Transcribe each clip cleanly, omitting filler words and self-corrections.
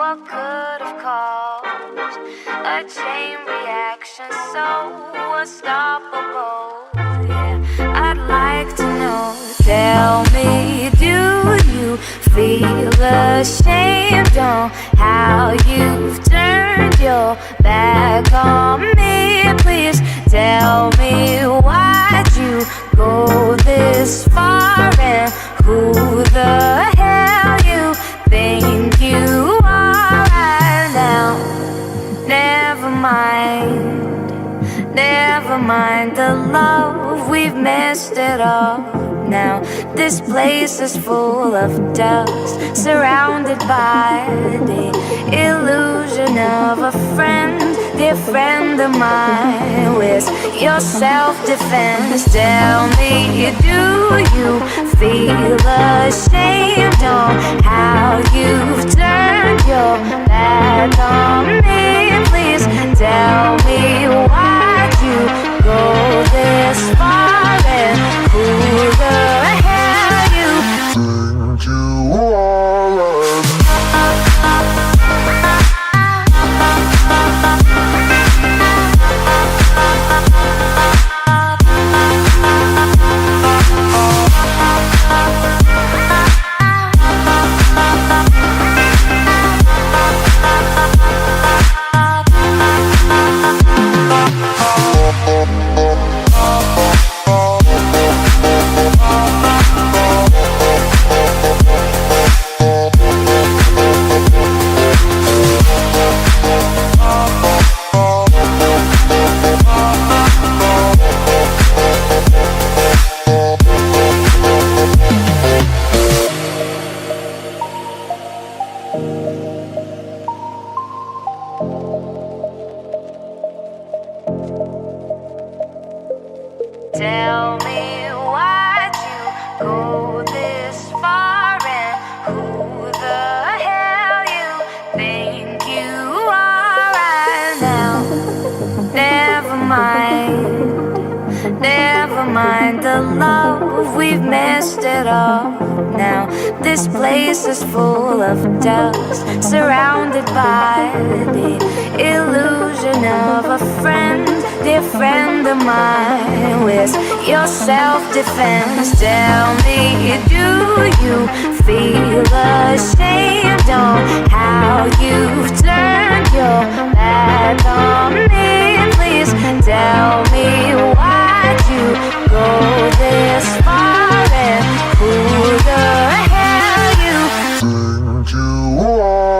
what could have caused a chain reaction so unstoppable? Yeah, I'd like to know. Tell me, do you feel ashamed on how you've turned your back on me? Please tell me, why'd you go this far, and who the hell you think you are right now? Never mind the love, we've messed it up now. This place is full of dust, surrounded by the illusion of a friend, dear friend of mine. Where's your self-defense? Tell me, do you feel ashamed on how you've turned your back on me? Please tell me, why'd you go this far, and who the hell you think you are? Tell me, why'd you go this far, and who the hell you think you are right now? Never mind the love, we've messed it up now. This place is full of dust, surrounded by the illusion of a friend, dear friend of mine. Where's your self-defense? Tell me, do you feel ashamed on how you've turned your back on me? Please tell me, why'd you go this far, and who the hell you think you are?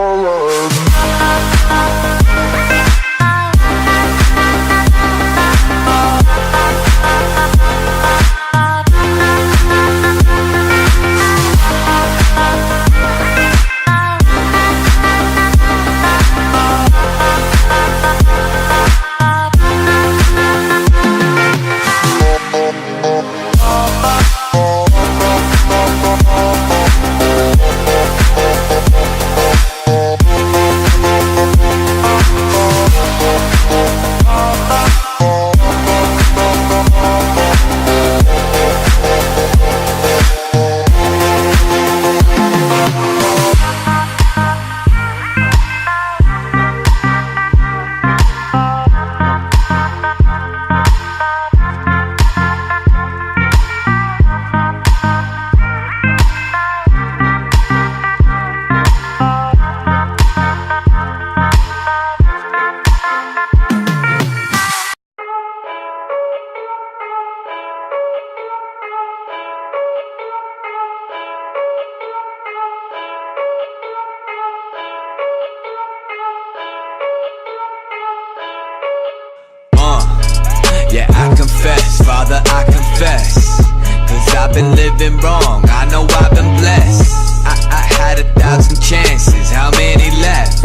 Yeah, I confess, Father, I confess, 'cause I've been living wrong, I know I've been blessed. I had 1,000 chances, how many left?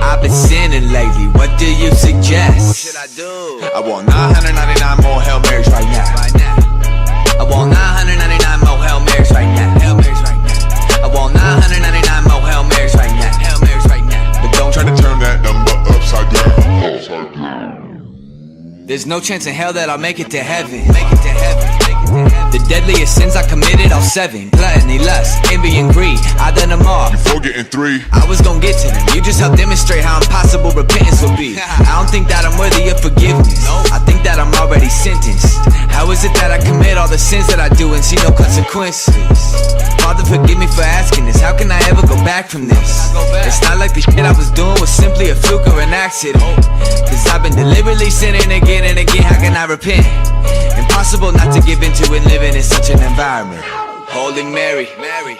I've been sinning lately, what do you suggest? What should I do? I want 999 more Hail Marys right now. I want 999 more Hail Marys right now. Hail Marys right now. I want 999 more Hail Marys right now. Hail Marys right now. But don't try to turn that number upside down. There's no chance in hell that I'll make it to heaven. The deadliest sins I committed, all 7. Gluttony, lust, envy, and greed, I done them all. Before getting 3, I was gon' get to them. just help demonstrate how impossible repentance would be. I don't think that I'm worthy of forgiveness. I think that I'm already sentenced. How is it that I commit all the sins that I do and see no consequences? Father, forgive me for asking this. How can I ever go back from this? It's not like the shit I was doing was simply a fluke or an accident. Cause I've been deliberately sinning again and again. How can I repent? Impossible not to give into and living in such an environment. Holy Mary,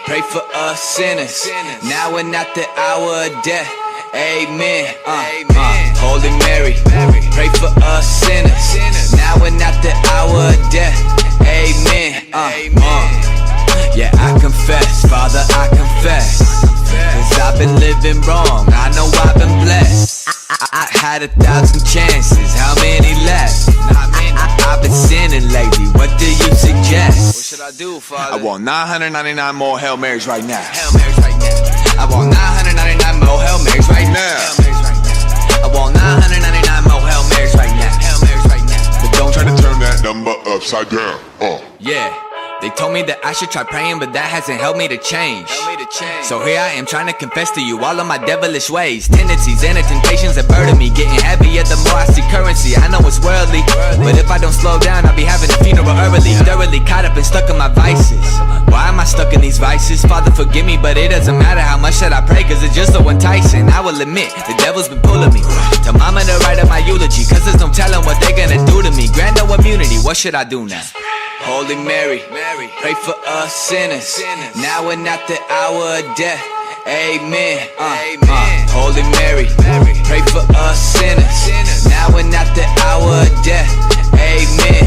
pray for us sinners, now and at the hour of death. Amen. Holy Mary, pray for us sinners, now and at the hour of death. Amen. Yeah, I confess, Father, I confess, cause I've been living wrong, I know I've been blessed. I had 1,000 chances, how many left? I've been sinning lately, what do you suggest? What should I do, Father? I want 999 more Hail Marys right now. Hail Marys right now. I want 999 more Hail Marys right now. Hail Marys right now. I want 999 more Hail Marys right now. Hail Marys right now. But don't try to turn that number upside down. Yeah. They told me that I should try praying, but that hasn't helped me to change. So here I am trying to confess to you all of my devilish ways, tendencies and the temptations that burden me, getting heavier the more I see currency. I know it's worldly, but if I don't slow down, I'll be having a funeral early. Thoroughly caught up and stuck in my vices. Why am I stuck in these vices? Father, forgive me, but it doesn't matter how much that I pray, cause it's just so enticing. I will admit, the devil's been pulling me. Tell mama to write up my eulogy, cause there's no telling what they're gonna do to me. Grant no immunity, what should I do now? Holy Mary, pray for us sinners, now and at the hour of death. Amen. Holy Mary, pray for us sinners, now and at the hour of death. Amen.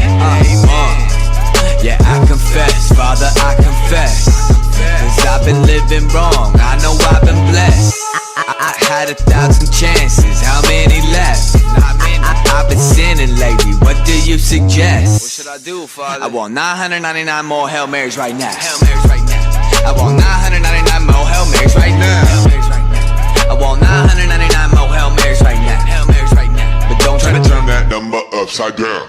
Yeah, I confess, Father, I confess, cause I've been living wrong, I know I've been blessed. I had 1,000 chances, how many left? I've been sinning lately, what do you suggest? What should I do, Father? I want 999 more Hail Marys right now. Hail Marys right now. I want 999 more Hail Marys right now. Hail Marys right now. I want 999 more Hail Marys right now. Hail Marys right now. But don't try to turn that number upside down.